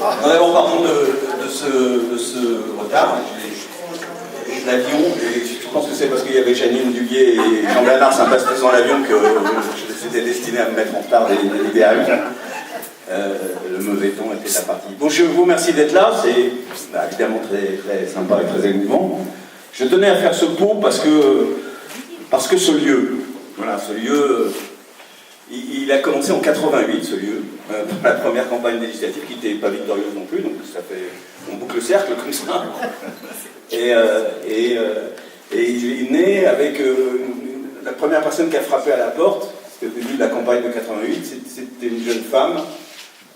Nous avons pardon de ce retard. L'avion, je pense que c'est parce qu'il y avait Janine Duguet et Jean-Bernard Saint-Pasteur dans l'avion que j'étais destiné à me mettre en retard des BAU. Le mauvais temps était la partie. Bon, je vous remercie d'être là, c'est évidemment très, très sympa et très émouvant. Je tenais à faire ce pot parce que ce lieu, voilà, ce lieu, il a commencé en 88, ce lieu, la première campagne législative qui n'était pas victorieuse non plus, donc ça fait, on boucle le cercle comme ça. Et il est né avec la première personne qui a frappé à la porte, c'était au début de la campagne de 88, c'était une jeune femme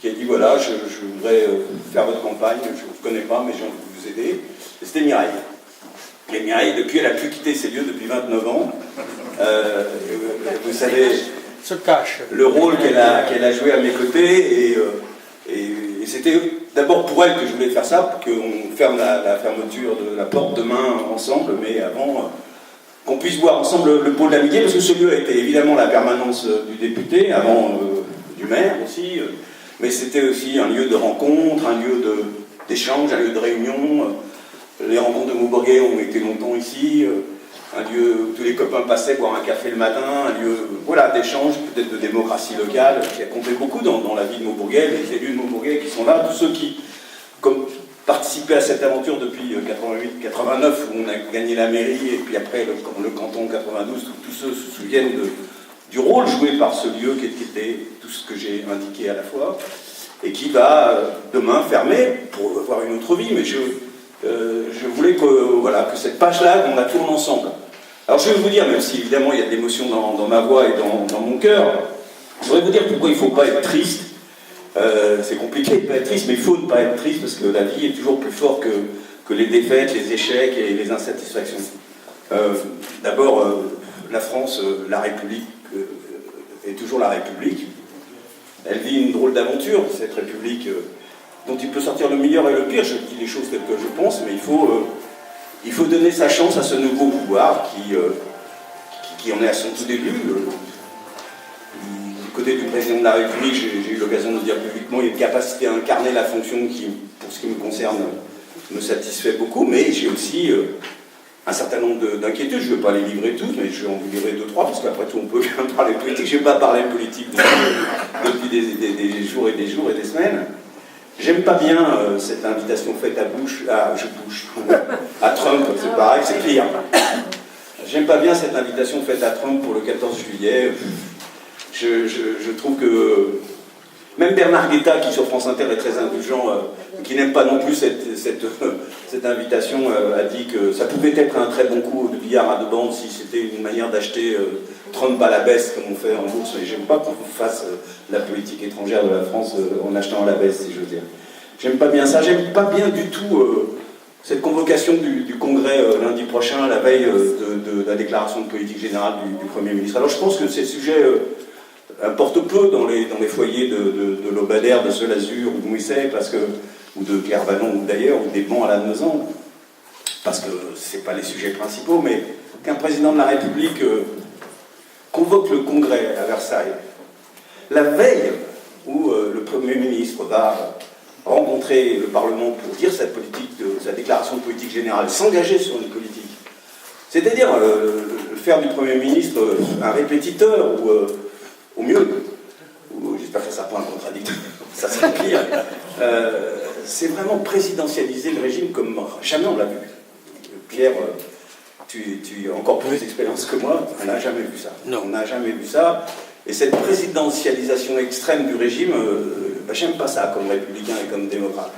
qui a dit voilà, je voudrais faire votre campagne, je ne vous connais pas, mais j'ai envie de vous aider. Et c'était Mireille. Et Mireille, depuis, elle a pu quitter ces lieux depuis 29 ans. Vous savez, se cache. Le rôle qu'elle a joué à mes côtés, et c'était d'abord pour elle que je voulais faire ça, pour qu'on ferme la fermeture de la porte demain ensemble, mais avant qu'on puisse voir ensemble le pôle d'amitié, parce que ce lieu a été évidemment la permanence du député, avant du maire aussi, mais c'était aussi un lieu de rencontre, un lieu d'échange, un lieu de réunion. Les rencontres de Maubourguet ont été longtemps ici, un lieu où tous les copains passaient boire un café le matin, un lieu voilà, d'échange, peut-être de démocratie locale, qui a compté beaucoup dans la vie de Maubourguet, les élus de Maubourguet qui sont là, tous ceux qui participaient à cette aventure depuis 88-89, où on a gagné la mairie, et puis après le canton 92, tous ceux se souviennent du rôle joué par ce lieu qui était tout ce que j'ai indiqué à la fois, et qui va demain fermer pour avoir une autre vie, mais je voulais que cette page-là, on la tourne ensemble. Alors je vais vous dire, même si évidemment il y a de l'émotion dans ma voix et dans mon cœur, je voudrais vous dire pourquoi il ne faut pas être triste. C'est compliqué de ne pas être triste, mais il faut ne pas être triste parce que la vie est toujours plus forte que les défaites, les échecs et les insatisfactions. D'abord, la France, la République, est toujours la République. Elle vit une drôle d'aventure, cette République, dont il peut sortir le meilleur et le pire. Je dis les choses telles que je pense, mais il faut donner sa chance à ce nouveau pouvoir qui en est à son tout début. Du côté du président de la République, j'ai eu l'occasion de dire publiquement, il y a une capacité à incarner la fonction qui, pour ce qui me concerne, me satisfait beaucoup, mais j'ai aussi un certain nombre d'inquiétudes. Je ne vais pas les livrer toutes, mais je vais en vous livrer 2-3, parce qu'après tout, on peut bien parler politique. Je ne vais pas parler politique depuis des jours et des jours et des semaines. J'aime pas bien cette invitation faite à Trump, c'est pareil, c'est pire. J'aime pas bien cette invitation faite à Trump pour le 14 juillet. Je trouve que même Bernard Guetta, qui sur France Inter est très indulgent, qui n'aime pas non plus cette invitation, a dit que ça pouvait être un très bon coup de billard à deux bandes si c'était une manière d'acheter Trump à la baisse, comme on fait en bourse. Et j'aime pas qu'on fasse la politique étrangère de la France en achetant à la baisse, si je veux dire. J'aime pas bien ça. J'aime pas bien du tout cette convocation du Congrès lundi prochain, à la veille de la déclaration de politique générale du Premier ministre. Alors je pense que ces sujets importe peu dans les foyers de Lobadère, de Selazur ou de Mouisset, ou de Pierre Vallon ou d'ailleurs, ou des bancs à la Lannemezan, parce que ce n'est pas les sujets principaux, mais qu'un président de la République convoque le Congrès à Versailles, la veille où le Premier ministre va rencontrer le Parlement pour dire sa déclaration de politique générale, s'engager sur une politique, c'est-à-dire faire du Premier ministre un répétiteur ou au mieux, j'espère que ça ne sera pas un contradicteur, ça serait pire, c'est vraiment présidentialiser le régime comme jamais on l'a vu. Pierre, tu as encore plus d'expérience que moi, on n'a jamais vu ça. Non. On n'a jamais vu ça. Et cette présidentialisation extrême du régime, j'aime pas ça comme républicain et comme démocrate.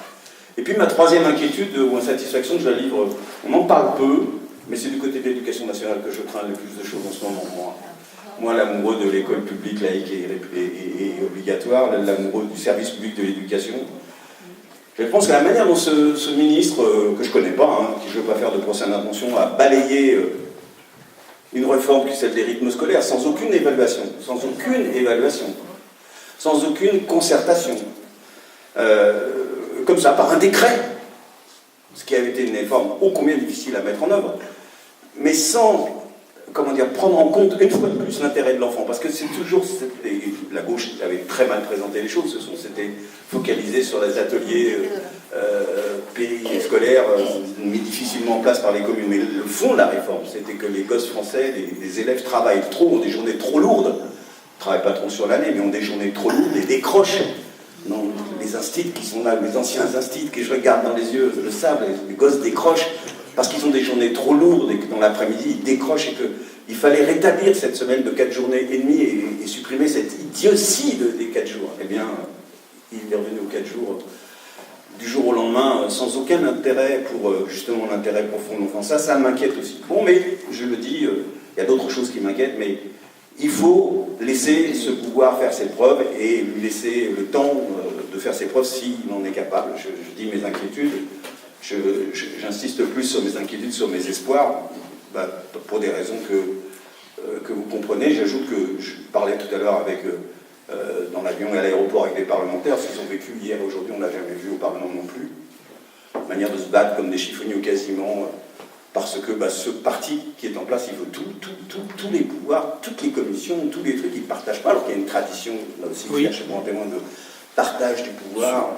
Et puis ma troisième inquiétude ou insatisfaction, je la livre, on en parle peu, mais c'est du côté de l'éducation nationale que je crains le plus de choses en ce moment. Moi, l'amoureux de l'école publique laïque et obligatoire, l'amoureux du service public de l'éducation, je pense que la manière dont ce ministre, que je ne connais pas, qui je ne veux pas faire de procès d'intention, a balayé une réforme qui est celle des rythmes scolaires, sans aucune évaluation, sans aucune concertation, comme ça, par un décret, ce qui avait été une réforme ô combien difficile à mettre en œuvre, mais sans comment dire, prendre en compte une fois de plus l'intérêt de l'enfant, parce que c'est toujours, et la gauche avait très mal présenté les choses, c'était focalisé sur les ateliers pays scolaires mis difficilement en place par les communes. Mais le fond de la réforme, c'était que les gosses français, les élèves travaillent trop, ont des journées trop lourdes, ne travaillent pas trop sur l'année, mais ont des journées trop lourdes et décrochent. Non, les instits qui sont là, les anciens instits que je regarde dans les yeux le savent, les gosses décrochent parce qu'ils ont des journées trop lourdes et que dans l'après-midi ils décrochent et qu'il fallait rétablir cette semaine de 4 journées et demie et supprimer cette idiotie des 4 jours. Eh bien, il est revenu aux 4 jours du jour au lendemain sans aucun intérêt pour justement l'intérêt profond de l'enfant. Ça m'inquiète aussi. Bon, mais je le dis, il y a d'autres choses qui m'inquiètent, mais il faut laisser ce pouvoir faire ses preuves et lui laisser le temps de faire ses preuves s'il en est capable. Je dis mes inquiétudes, j'insiste plus sur mes inquiétudes, sur mes espoirs, pour des raisons que vous comprenez. J'ajoute que je parlais tout à l'heure avec, dans l'avion et à l'aéroport avec des parlementaires, ce qu'ils ont vécu hier et aujourd'hui, on ne l'a jamais vu au Parlement non plus. Manière de se battre comme des chiffonniers quasiment, parce que ce parti qui est en place, il veut tous les pouvoirs, toutes les commissions, tous les trucs, ils ne partagent pas, alors qu'il y a une tradition, là aussi, qui cherche un témoin de partage du pouvoir.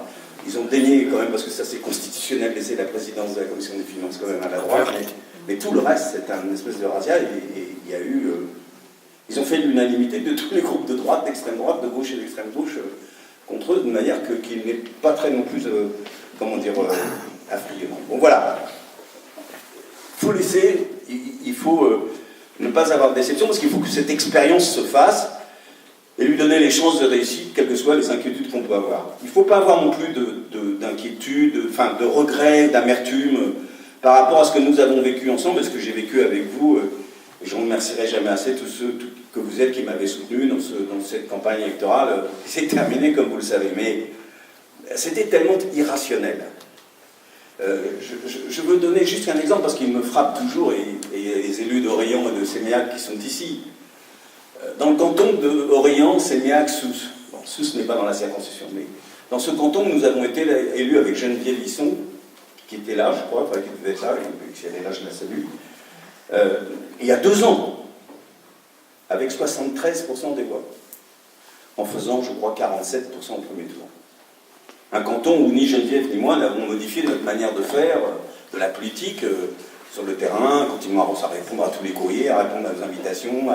Ils ont daigné quand même, parce que ça c'est constitutionnel, laisser la présidence de la commission des finances quand même à la droite, mais tout le reste, c'est un espèce de razzia, et il y a eu... ils ont fait l'unanimité de tous les groupes de droite, d'extrême droite, de gauche et d'extrême gauche, contre eux, de manière qu'il n'est pas très non plus, comment dire, affligeant. Bon voilà. Il faut laisser, il faut ne pas avoir de déception, parce qu'il faut que cette expérience se fasse et lui donner les chances de réussite, quelles que soient les inquiétudes qu'on peut avoir. Il ne faut pas avoir non plus d'inquiétude, enfin de regrets, d'amertume par rapport à ce que nous avons vécu ensemble et ce que j'ai vécu avec vous. Et je ne remercierai jamais assez tous ceux que vous êtes qui m'avaient soutenu dans cette campagne électorale. C'est terminé, comme vous le savez, mais c'était tellement irrationnel. Je veux donner juste un exemple parce qu'il me frappe toujours, et les élus d'Orient et de Séméac qui sont ici. Dans le canton d'Orient, Séméac, Sousse, bon, Sousse n'est pas dans la circonscription, mais dans ce canton, nous avons été élus avec Geneviève Lisson, qui était là, je crois, enfin qui devait être là, et si elle est là, je la salue, il y a 2 ans, avec 73% des voix, en faisant, je crois, 47% au premier tour. Un canton où ni Geneviève ni moi n'avons modifié notre manière de faire, de la politique, sur le terrain, continuant à répondre à tous les courriers, à répondre à nos invitations,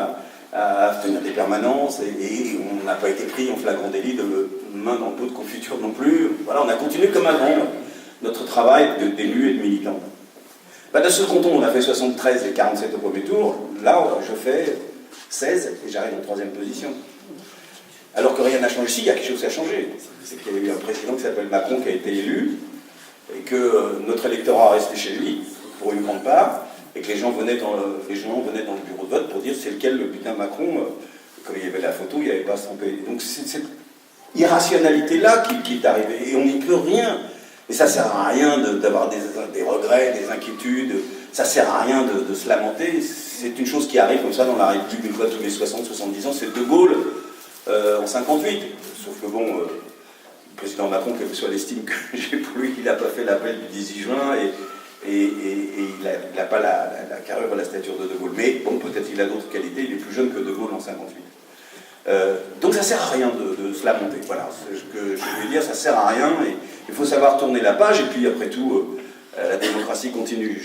à tenir des permanences, et on n'a pas été pris en flagrant délit de main dans le pot de confiture non plus. Voilà, on a continué comme avant notre travail d'élus et de militants. Dans ce canton, on a fait 73 et 47 au premier tour. Là, je fais 16 et j'arrive en 3e position. Alors que rien n'a changé. Si, il y a quelque chose qui a changé. C'est qu'il y a eu un président qui s'appelle Macron qui a été élu, et que notre électorat restait chez lui, pour une grande part, et que les gens venaient dans le bureau de vote pour dire c'est lequel le putain Macron. Comme il y avait la photo, il n'y avait pas à se tromper. Donc c'est cette irrationalité-là qui est arrivée, et on n'y peut rien. Et ça ne sert à rien d'avoir des regrets, des inquiétudes, ça ne sert à rien de se lamenter. C'est une chose qui arrive comme ça dans la République une fois tous les 60-70 ans. C'est De Gaulle en 58. Sauf que bon, le président Macron, quelle que soit l'estime que j'ai pour lui, il n'a pas fait l'appel du 18 juin et il n'a pas la carrure et la stature de Gaulle. Mais bon, peut-être il a d'autres qualités, il est plus jeune que De Gaulle en 58. Donc ça ne sert à rien de se lamenter. Voilà, ce que je veux dire, ça ne sert à rien. Et il faut savoir tourner la page, et puis après tout, la démocratie continue.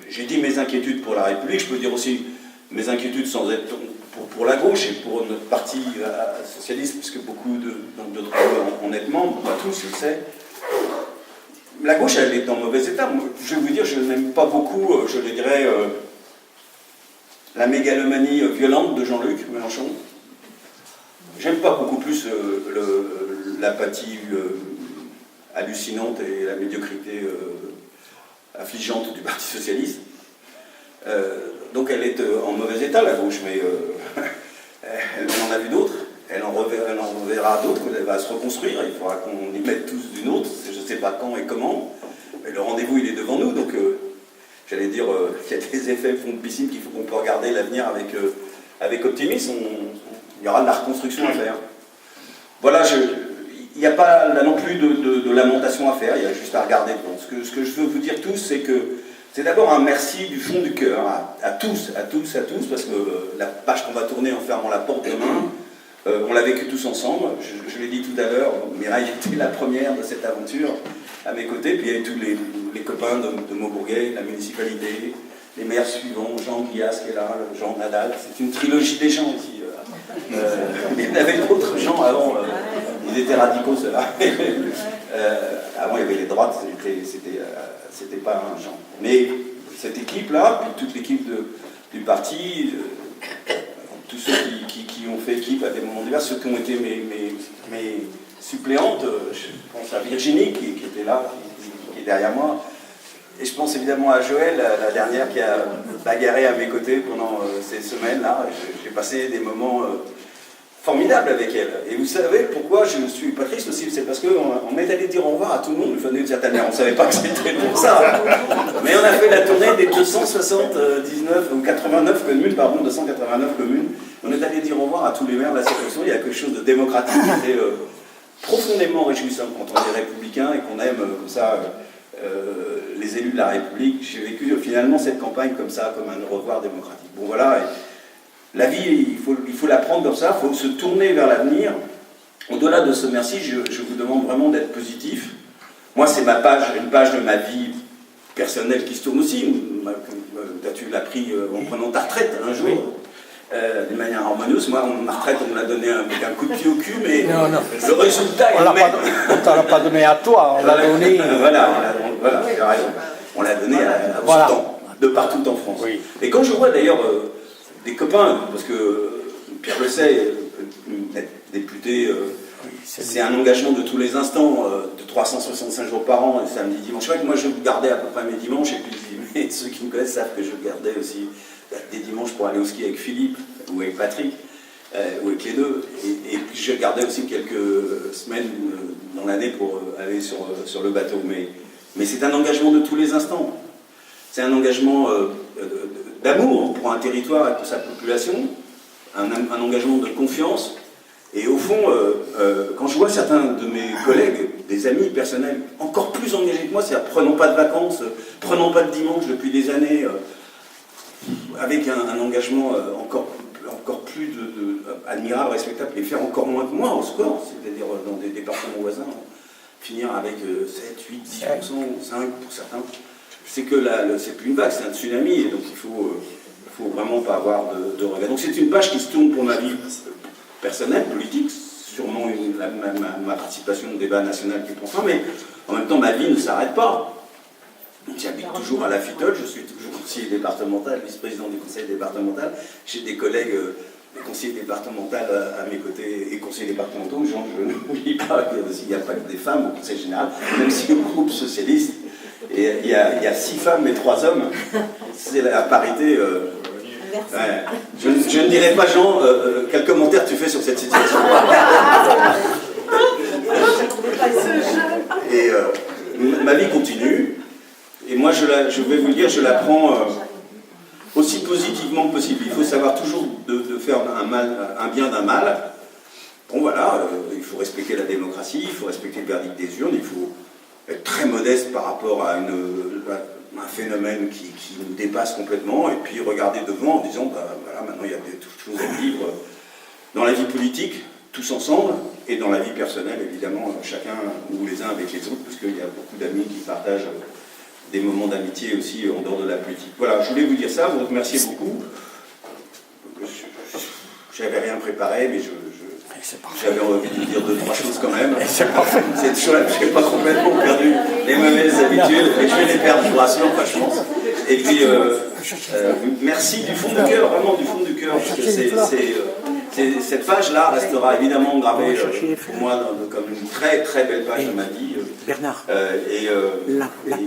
J'ai dit mes inquiétudes pour la République, je peux dire aussi mes inquiétudes sans être pour la gauche et pour notre parti socialiste, puisque beaucoup d'autres en êtes membres, pas tous, je le sais. La gauche, elle est en mauvais état. Moi, je vais vous dire, je n'aime pas beaucoup, je le dirais, la mégalomanie violente de Jean-Luc Mélenchon. J'aime pas beaucoup plus l'apathie hallucinante et la médiocrité affligeante du Parti Socialiste. Donc elle est en mauvais état, la gauche, mais elle en a vu d'autres, elle en reverra d'autres, elle va se reconstruire, il faudra qu'on y mette tous d'une autre, je ne sais pas quand et comment, mais le rendez-vous il est devant nous, donc j'allais dire qu'il y a des effets fond de piscine qu'il faut qu'on peut regarder l'avenir avec optimisme, il y aura de la reconstruction à faire. Voilà, il n'y a pas là non plus de lamentation à faire, il y a juste à regarder devant. Ce que je veux vous dire tous, c'est que c'est d'abord un merci du fond du cœur à tous, parce que la page qu'on va tourner en fermant la porte demain, on l'a vécu tous ensemble. Je l'ai dit tout à l'heure, Mireille était la première de cette aventure à mes côtés, puis il y avait tous les copains de Maubourguet, la municipalité, les maires suivants, Jean Guias qui est là, Jean Nadal, c'est une trilogie des gens ici. Il y en avait d'autres gens avant, ils étaient radicaux ceux-là. Avant il y avait les droites, c'était pas un genre. Mais cette équipe-là, puis toute l'équipe du parti, tous ceux qui ont fait équipe à des moments divers, ceux qui ont été mes suppléantes, je pense à Virginie qui était là, qui est derrière moi, et je pense évidemment à Joël, la dernière qui a bagarré à mes côtés pendant ces semaines-là. J'ai passé des moments formidables avec elle. Et vous savez pourquoi je ne suis pas triste aussi, c'est parce qu'on est allé dire au revoir à tout le monde, d'une certaine manière. On ne savait pas que c'était pour ça. Mais on a fait la tournée des 279 ou 89 communes, pardon, 289 communes. On est allé dire au revoir à tous les maires de la circonscription. Il y a quelque chose de démocratique qui était profondément réjouissant quand on est républicain et qu'on aime comme ça les élus de la République. J'ai vécu finalement cette campagne comme ça, comme un au revoir démocratique. Bon voilà, la vie, il faut la prendre comme ça, il faut se tourner vers l'avenir. Au-delà de ce merci, je vous demande vraiment d'être positif. Moi, c'est ma page, une page de ma vie personnelle qui se tourne aussi. Tu l'as pris en prenant ta retraite un jour. De manière harmonieuse. Moi, ma retraite, on me l'a donné avec un coup de pied au cul, mais non. Le résultat est le même. On ne l'a pas donné à toi, on l'a donné... Voilà, j'ai raison. On l'a donné à Soudan, de partout en France. Oui. Et quand je vois d'ailleurs des copains, parce que Pierre le sait, être député, c'est un engagement de tous les instants, de 365 jours par an, et samedi, dimanche. C'est vrai que moi, je gardais à peu près mes dimanches, et puis ceux qui me connaissent savent que je gardais aussi des dimanches pour aller au ski avec Philippe ou avec Patrick, ou avec les deux. Et puis je gardais aussi quelques semaines dans l'année pour aller sur le bateau. Mais c'est un engagement de tous les instants. C'est un engagement d'amour pour un territoire et pour sa population, un engagement de confiance. Et au fond, quand je vois certains de mes collègues, des amis personnels, encore plus engagés que moi, c'est-à-dire prenons pas de vacances, prenons pas de dimanche depuis des années, avec un engagement encore plus admirable, respectable, et faire encore moins que moi au score, c'est-à-dire dans des départements voisins, finir avec 7, 8, 10%, 5% pour certains. C'est que c'est plus une vague, c'est un tsunami, et donc il faut vraiment pas avoir de regrets. Donc c'est une page qui se tourne pour ma vie personnelle, politique, sûrement ma participation au débat national qui prend fin, mais en même temps ma vie ne s'arrête pas. J'habite toujours à la Fitole, je suis toujours conseiller départemental, vice-président du conseil départemental. J'ai des collègues, des conseillers départementaux à mes côtés et conseillers départementaux. Je n'oublie pas qu'il n'y a pas que des femmes au conseil général, même si le groupe socialiste, il y a 6 femmes et 3 hommes. C'est la parité. Ouais. Je ne dirai pas, Jean, quel commentaire tu fais sur cette situation. Et ma vie continue. Et moi, je vais vous le dire, je la prends aussi positivement que possible. Il faut savoir toujours de faire un bien d'un mal. Bon, voilà, il faut respecter la démocratie, il faut respecter le verdict des urnes, il faut être très modeste par rapport à un phénomène qui nous dépasse complètement, et puis regarder devant en disant, voilà, maintenant il y a des choses à vivre dans la vie politique, tous ensemble, et dans la vie personnelle, évidemment, chacun ou les uns avec les autres, parce qu'il y a beaucoup d'amis qui partagent des moments d'amitié aussi en dehors de la politique. Voilà, je voulais vous dire ça, vous remercier beaucoup. J'avais rien préparé, mais j'avais envie de dire 2-3 choses quand même. C'est parfait. Je n'ai pas complètement perdu les mauvaises habitudes, et je vais les perdre, je vous rassure, je pense. Et puis, merci du fond du cœur, vraiment du fond du cœur, parce que cette page-là restera évidemment gravée pour moi comme une très très belle page de ma vie. Bernard, et je ne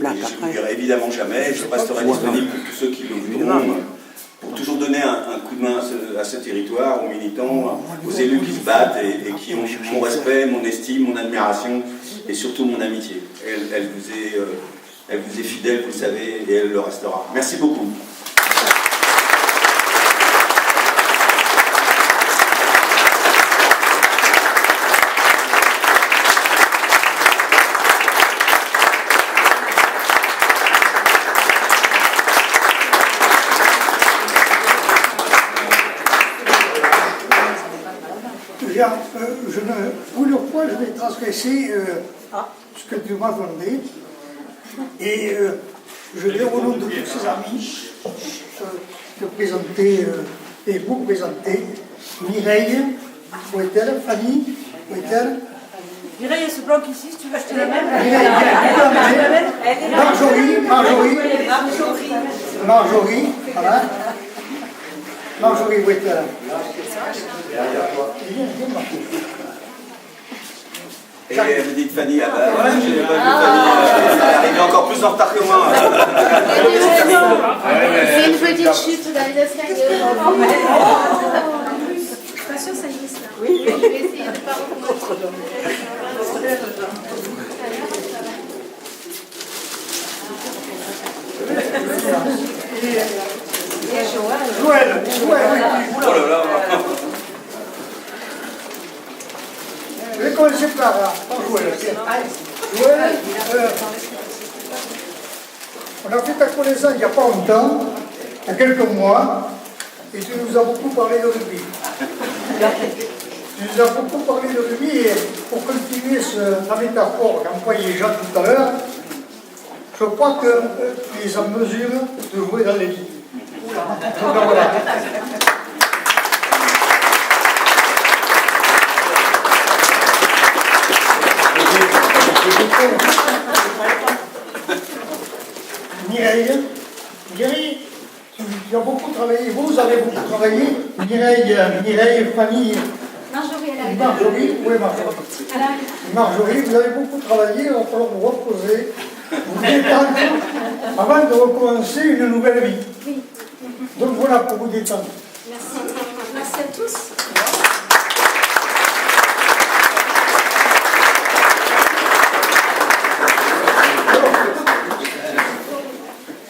l'oublierai évidemment jamais. Je resterai disponible pour tous ceux qui le voudront, pour toujours donner un coup de main à ce territoire, aux militants, aux élus qui se battent et qui ont mon respect, mon estime, mon admiration et surtout mon amitié. Elle vous est fidèle, vous le savez, et elle le restera. Merci beaucoup. moi, je vais transgresser ce que tu m'as demandé. Et je vais, au nom de tous ses amis, te présenter et vous présenter Mireille. Où est-elle? Fanny? Où est-elle? Mireille, elle se planque ici, si tu veux acheter la même. Marjorie, voilà. Marjorie, où est-elle? Et vous dites Fanny, ah bah ouais, j'ai pas vu Fanny, elle arrive encore plus en retard que moi. C'est une petite chute dans les escaliers. Je suis pas sûre que ça existe là. Oui, je vais essayer de ne pas recommencer. Joël, Oh là là. je vais commencer par Joël. Joël, on a fait ta connaissance il n'y a pas longtemps, il y a quelques mois, et tu nous as beaucoup parlé de rugby. Tu nous as beaucoup parlé de rugby, et pour continuer la métaphore qu'employait Jean tout à l'heure, je crois que tu es en mesure de jouer dans l'équipe. Donc voilà. Mireille, tu as beaucoup travaillé, vous avez beaucoup travaillé. Mireille, Fanny, Marjorie, oui Marjorie, vous avez beaucoup travaillé, il va falloir vous reposer, vous détendre avant de recommencer une nouvelle vie. Oui. Donc voilà pour vous détendre. Merci. Merci à tous.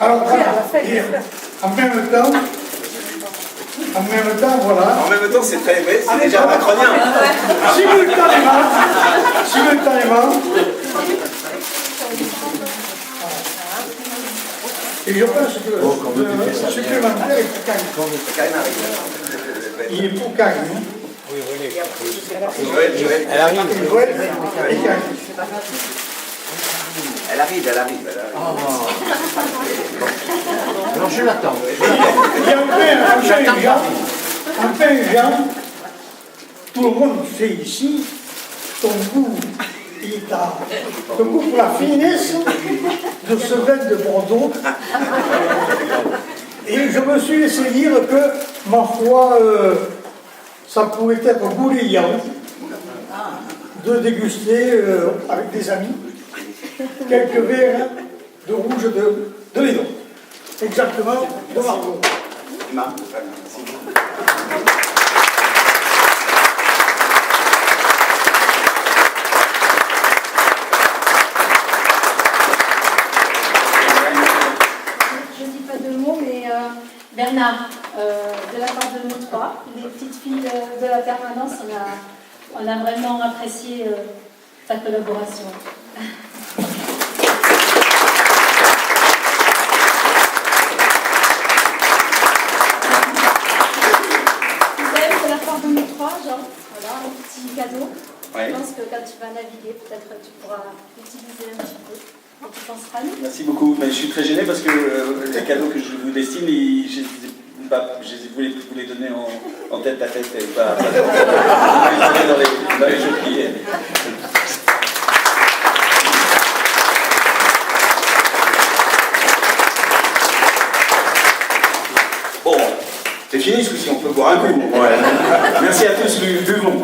Alors voilà, et en même temps, voilà. En même temps, c'est très, oui, c'est déjà macronien. Simultanément, et je pense que le supplémentaire est pour Karine. Il est pour Karine. Elle arrive. Joël et Karine. Elle arrive. Alors je l'attends. Et enfin, Jean, tout le monde sait ici, ton goût pour la finesse de ce vin de Bordeaux. Et je me suis laissé dire que, ma foi, ça pouvait être bouillant de déguster avec des amis quelques verres de rouge de Lédon. Exactement, de Margot. Je ne dis pas de mots, mais Bernard, de la part de nous trois, les petites filles de la permanence, on a vraiment apprécié ta collaboration. De la part de nous trois, Jean, voilà, un petit cadeau. Ouais. Je pense que quand tu vas naviguer, peut-être tu pourras l'utiliser un petit peu. Tu penseras à nous. Merci beaucoup, mais je suis très gêné parce que les cadeaux que je vous destine, je voulais vous les donner en tête à tête et pas dans les jeux de billets. Bon, c'est fini ce coup-ci, on peut boire un coup. Ouais. Merci à tous, buvons.